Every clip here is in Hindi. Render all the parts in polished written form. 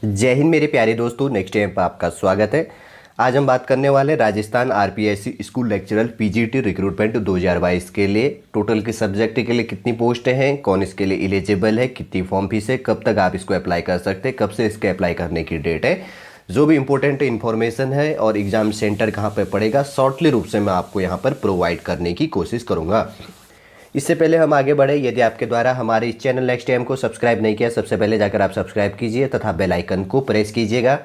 जय हिंद मेरे प्यारे दोस्तों, नेक्स्ट टाइम पर आपका स्वागत है। आज हम बात करने वाले Rajasthan RPSC school lecturer PGT recruitment 2022 के लिए। टोटल के सब्जेक्ट के लिए कितनी पोस्टें हैं, कौन इसके लिए एलिजिबल है, कितनी फॉर्म फीस है, कब तक आप इसको अप्लाई कर सकते हैं, कब से इसके अप्लाई करने की डेट है, जो भी इंपॉर्टेंट इन्फॉर्मेशन है और एग्ज़ाम सेंटर कहाँ पर पड़ेगा, शॉर्टली रूप से मैं आपको यहाँ पर प्रोवाइड करने की कोशिश करूँगा। इससे पहले हम आगे बढ़े, यदि आपके द्वारा हमारे इस चैनल नेक्स्ट टाइम को सब्सक्राइब नहीं किया, सबसे पहले जाकर आप सब्सक्राइब कीजिए तथा बेल आइकन को प्रेस कीजिएगा।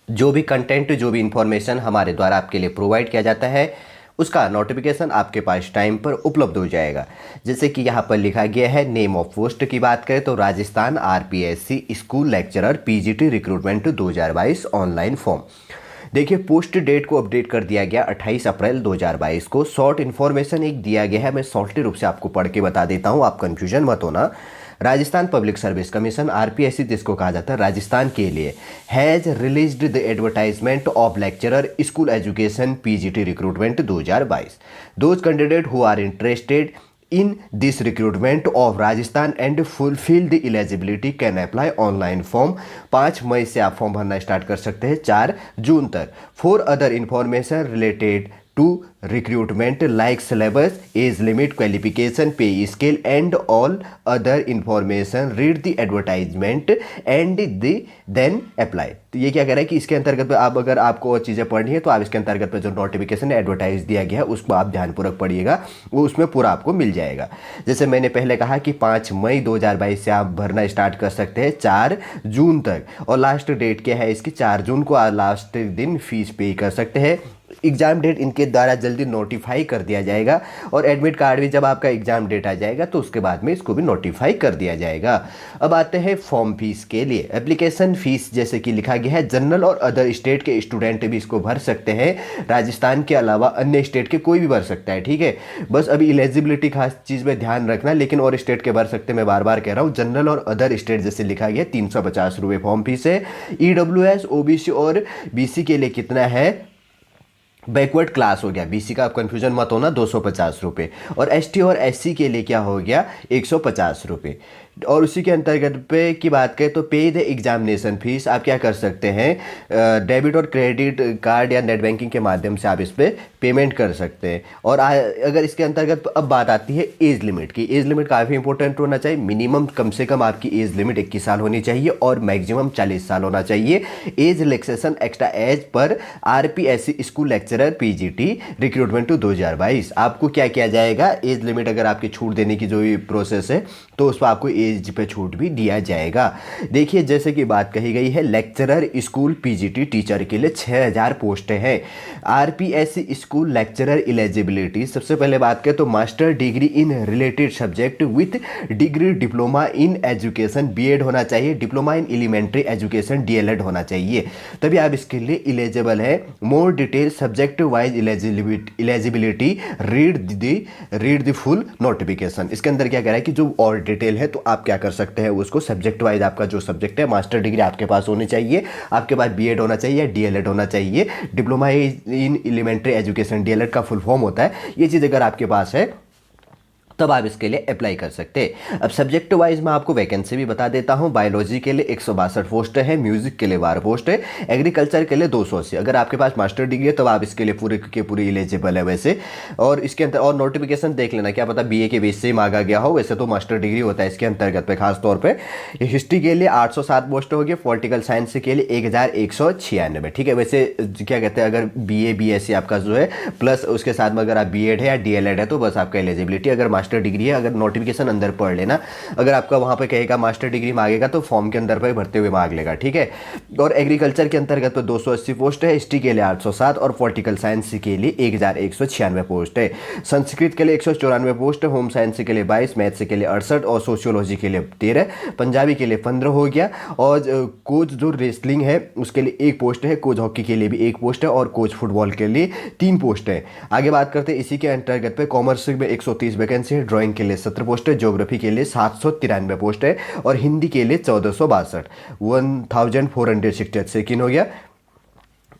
जो भी कंटेंट, जो भी इंफॉर्मेशन हमारे द्वारा आपके लिए प्रोवाइड किया जाता है, उसका नोटिफिकेशन आपके पास टाइम पर उपलब्ध हो जाएगा। जैसे कि यहाँ पर लिखा गया है, नेम ऑफ पोस्ट की बात करें तो Rajasthan RPSC school lecturer PGT recruitment 2022 online form. देखिए, पोस्ट डेट को अपडेट कर दिया गया 28 अप्रैल 2022 को। शॉर्ट इन्फॉर्मेशन एक दिया गया है, मैं शॉर्टली रूप से आपको पढ़ के बता देता हूँ, आप कंफ्यूजन मत होना। Rajasthan public service commission RPSC जिसको कहा जाता है राजस्थान के लिए, has released the advertisement of lecturer school education PGT recruitment 2022। Those candidate who are interested in this recruitment of Rajasthan and fulfill the eligibility can apply online form। 5 मई से आप फॉर्म भरना स्टार्ट कर सकते हैं 4 जून तक। For other information related to recruitment like syllabus, age limit, qualification, pay scale and all other information read the advertisement and then apply. तो ये क्या कह रहा है कि इसके अंतर्गत पे आप, अगर आपको और चीज़ें पढ़नी है तो आप इसके अंतर्गत पे जो नोटिफिकेशन एडवर्टाइज दिया गया है उसको आप ध्यानपूर्वक पढ़िएगा, वो उसमें पूरा आपको मिल जाएगा। जैसे मैंने पहले कहा कि 5 मई 2022 से आप भरना स्टार्ट कर सकते हैं 4 जून तक, और लास्ट डेट क्या है इसकी, 4 जून को लास्ट दिन फीस पे कर सकते हैं। एग्ज़ाम डेट इनके द्वारा जल्दी नोटिफाई कर दिया जाएगा, और एडमिट कार्ड भी जब आपका एग्ज़ाम डेट आ जाएगा तो उसके बाद में इसको भी नोटिफाई कर दिया जाएगा। अब आते हैं फॉर्म फीस के लिए। एप्लीकेशन फीस जैसे कि लिखा गया है, जनरल और अदर स्टेट के स्टूडेंट भी इसको भर सकते हैं, राजस्थान के अलावा अन्य स्टेट के कोई भी भर सकता है, ठीक है। बस अभी एलिजिबिलिटी खास चीज़ में ध्यान रखना, लेकिन और स्टेट के भर सकते हैं, मैं बार बार कह रहा हूँ। जनरल और अदर स्टेट जैसे लिखा गया 350 रुपये फॉर्म फीस है। ईडब्ल्यूएस, ओबीसी और बीसी के लिए कितना है, बैकवर्ड क्लास हो गया, बीसी का आप कंफ्यूजन मत होना, 250 रुपये, और एसटी और एससी के लिए क्या हो गया, 150 रुपये। और उसी के अंतर्गत पे की बात करें तो पे द एग्जामिनेशन फीस आप क्या कर सकते हैं, डेबिट और क्रेडिट कार्ड या नेट बैंकिंग के माध्यम से आप इस पर पेमेंट कर सकते हैं। और अगर इसके अंतर्गत अब बात आती है एज लिमिट की, एज लिमिट काफ़ी इंपॉर्टेंट होना चाहिए। मिनिमम कम से कम आपकी एज लिमिट 21 साल होनी चाहिए और मैक्सिमम 40 साल होना चाहिए। एज रिलैक्सेशन एक्स्ट्रा एज पर RPSC school lecturer PGT recruitment 2022। आपको क्या किया जाएगा, एज लिमिट अगर आपकी छूट देने की जो भी प्रोसेस है तो उस पर आपको एज पे छूट भी दिया जाएगा। देखिए, जैसे कि बात कही गई है, लेक्चरर स्कूल पीजीटी टीचर के लिए 6000 पोस्टें हैं। आरपीएससी स्कूल लेक्चरर एलिजिबिलिटी, सबसे पहले बात करें तो master degree in related subject with degree diploma in education, BEd होना चाहिए, diploma in elementary education DElEd होना चाहिए, तभी आप इसके लिए एलिजिबल है। More detail subject wise eligibility read the full notification. इसके अंदर क्या कह रहा है कि जो और डिटेल है तो आप क्या कर सकते हैं, उसको सब्जेक्ट वाइज आपका जो सब्जेक्ट है, मास्टर डिग्री आपके पास होनी चाहिए, आपके पास बीएड होना चाहिए, डीएलएड होना चाहिए, diploma in elementary education, DElEd का फुल फॉर्म होता है। ये चीज़ अगर आपके पास है तब आप इसके लिए अप्लाई कर सकते हैं। अब सब्जेक्ट वाइज मैं आपको वैकेंसी भी बता देता हूं। बायोलॉजी के लिए 162 पोस्ट है, म्यूजिक के लिए 12 पोस्ट है, एग्रीकल्चर के लिए 280। अगर आपके पास मास्टर डिग्री है तब आप इसके लिए पूरे के पूरे एलिजिबल है वैसे। और इसके अंदर और नोटिफिकेशन देख लेना, क्या पता बीए के बेस से ही मांगा गया हो, वैसे तो मास्टर डिग्री होता है इसके अंतर्गत पे खास तौर पर। हिस्ट्री के लिए 807 पोस्ट होगी, पॉलिटिकल साइंस के लिए 1196, ठीक है। वैसे क्या कहते हैं, अगर बीए बीएससी आपका जो है प्लस उसके साथ में अगर आप बीएड है या डीएलएड है तो बस आपका एलिजिबिलिटी। अगर मास्टर डिग्री है, अगर नोटिफिकेशन अंदर पढ़ लेना, अगर आपका वहां पे कहेगा मास्टर डिग्री मांगेगा तो फॉर्म के अंदर पे भरते हुए मांग लेगा, ठीक है। और एग्रीकल्चर के अंतर्गत तो 280 पोस्ट है, हिस्ट्री के लिए 807 और पॉलिटिकल साइंस के लिए 1196 पोस्ट है। संस्कृत के लिए 194 पोस्ट है, होम साइंस के लिए 22, मैथ्स के लिए 68 और सोशियोलॉजी के लिए 13, पंजाबी के लिए 15 हो गया। और कोच जो रेसलिंग है उसके लिए 1 पोस्ट है, कोच हॉकी के लिए भी 1 पोस्ट है और कोच फुटबॉल के लिए 3 पोस्ट है। आगे बात करते हैं इसी के अंतर्गत पे, कॉमर्स में 130 वैकेंसी है, ड्राइंग के लिए 17 पोस्ट है, ज्योग्राफी के लिए 793 पोस्ट है और हिंदी के लिए 1462, 1466 हो गया।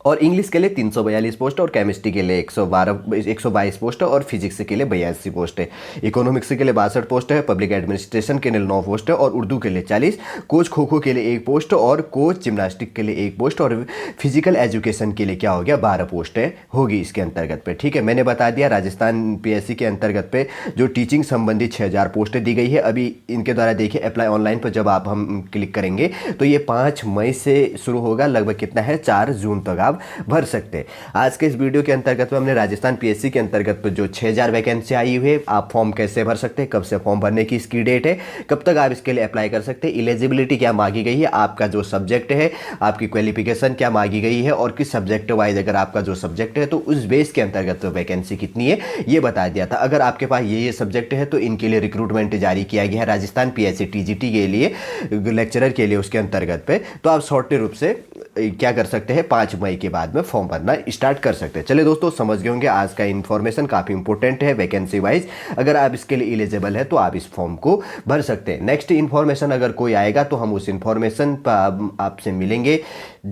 और इंग्लिश के लिए 342 पोस्ट और केमिस्ट्री के लिए 122 पोस्ट है और फिजिक्स के लिए 82 पोस्ट है। इकोनॉमिक्स के लिए 62 पोस्ट है, पब्लिक एडमिनिस्ट्रेशन के लिए 9 पोस्ट है और उर्दू के लिए 40, कोच खो खो के लिए 1 पोस्ट और कोच जिम्नास्टिक के लिए 1 पोस्ट और फिजिकल एजुकेशन के लिए क्या हो गया 12 पोस्टें होगी इसके अंतर्गत पे। ठीक है, मैंने बता दिया राजस्थान पीएससी के अंतर्गत पे जो टीचिंग संबंधी 6000 पोस्टें दी गई है। अभी इनके द्वारा देखिए अप्लाई ऑनलाइन पर जब आप हम क्लिक करेंगे तो ये 5 मई से शुरू होगा, लगभग कितना है 4 जून तक आप भर सकते हैं। आज के इस वीडियो के अंतर्गत में हमने राजस्थान पीएससी के अंतर्गत पर जो 6000 वैकेंसी आई हुई है, आप फॉर्म कैसे भर सकते हैं, कब से फॉर्म भरने की इसकी डेट है, कब तक आप इसके लिए अप्लाई कर सकते हैं, एलिजिबिलिटी क्या मांगी गई है, आपका जो सब्जेक्ट है, आपकी क्वालिफिकेशन क्या मांगी गई है और किस सब्जेक्ट वाइज अगर आपका जो सब्जेक्ट है तो उस बेस के अंतर्गत तो वैकेंसी कितनी है ये बता दिया था। अगर आपके पास ये सब्जेक्ट है तो इनके लिए रिक्रूटमेंट जारी किया गया है राजस्थान पीएससी टीजीटी के लिए, लेक्चरर के लिए उसके अंतर्गत पे। तो आप शॉर्ट रूप से क्या कर सकते हैं 5 मई के बाद में फॉर्म भरना स्टार्ट कर सकते हैं। चलिए दोस्तों, समझ गए होंगे आज का इन्फॉर्मेशन काफ़ी इंपॉर्टेंट है वैकेंसी वाइज। अगर आप इसके लिए एलिजिबल है तो आप इस फॉर्म को भर सकते हैं। नेक्स्ट इन्फॉर्मेशन अगर कोई आएगा तो हम उस इन्फॉर्मेशन पर आपसे मिलेंगे।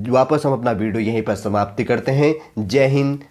वापस हम अपना वीडियो यहीं पर समाप्ति करते हैं। जय हिंद।